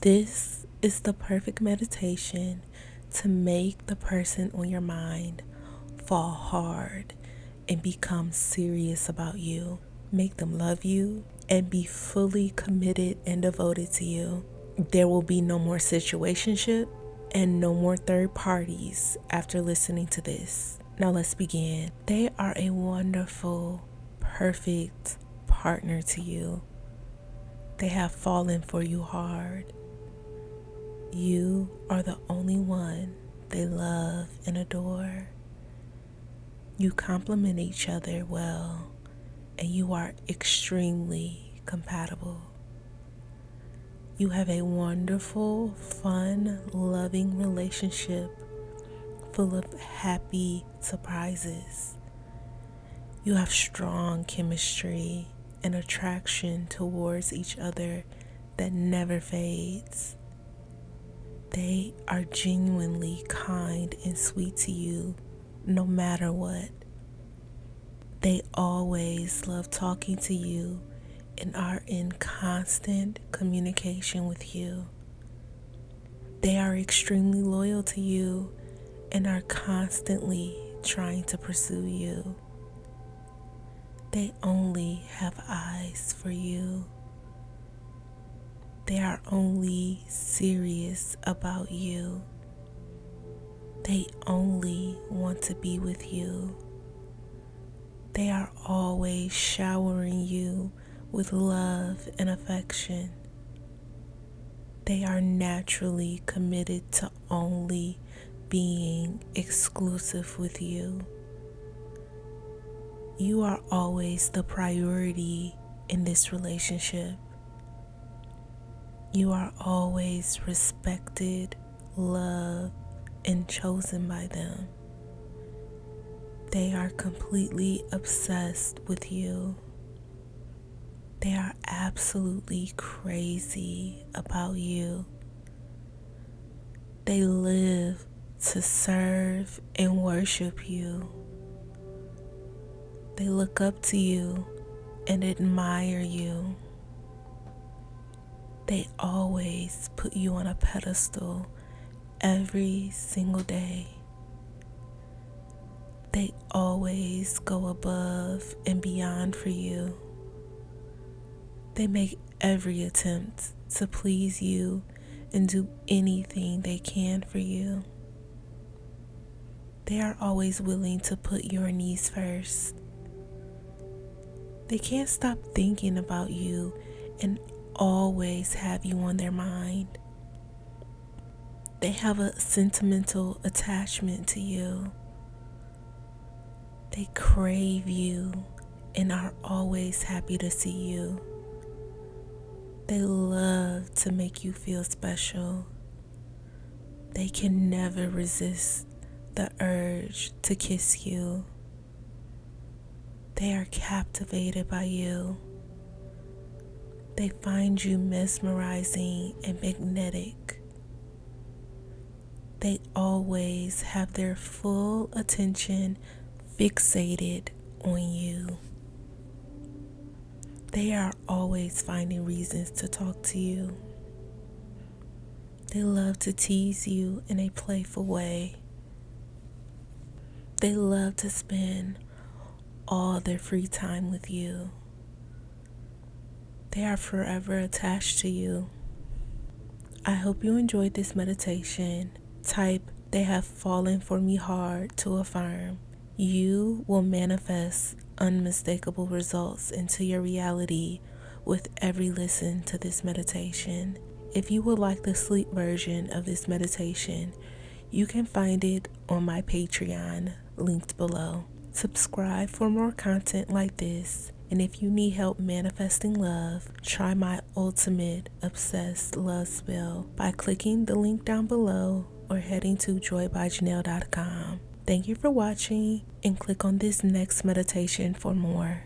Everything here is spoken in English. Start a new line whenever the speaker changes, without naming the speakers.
This is the perfect meditation to make the person on your mind fall hard and become serious about you. Make them love you and be fully committed and devoted to you. There will be no more situationship and no more third parties after listening to this. Now let's begin. They are a wonderful, perfect partner to you. They have fallen for you hard. You are the only one they love and adore. You complement each other well, and you are extremely compatible. You have a wonderful, fun, loving relationship full of happy surprises. You have strong chemistry and attraction towards each other that never fades. They are genuinely kind and sweet to you no matter what. They always love talking to you and are in constant communication with you. They are extremely loyal to you and are constantly trying to pursue you. They only have eyes for you. They are only serious about you. They only want to be with you. They are always showering you with love and affection. They are naturally committed to only being exclusive with you. You are always the priority in this relationship. You are always respected, loved, and chosen by them. They are completely obsessed with you. They are absolutely crazy about you. They live to serve and worship you. They look up to you and admire you. They always put you on a pedestal every single day. They always go above and beyond for you. They make every attempt to please you and do anything they can for you. They are always willing to put your needs first. They can't stop thinking about you and always have you on their mind. They have a sentimental attachment to you. They crave you and are always happy to see you. They love to make you feel special. They can never resist the urge to kiss you. They are captivated by you. They find you mesmerizing and magnetic. They always have their full attention fixated on you. They are always finding reasons to talk to you. They love to tease you in a playful way. They love to spend all their free time with you. They are forever attached to you. I hope you enjoyed this meditation. Type, "They have fallen for me hard" to affirm. You will manifest unmistakable results into your reality with every listen to this meditation. If you would like the sleep version of this meditation, you can find it on my Patreon, linked below. Subscribe for more content like this. And if you need help manifesting love, try my ultimate obsessed love spell by clicking the link down below or heading to joybyjanell.com. Thank you for watching, and click on this next meditation for more.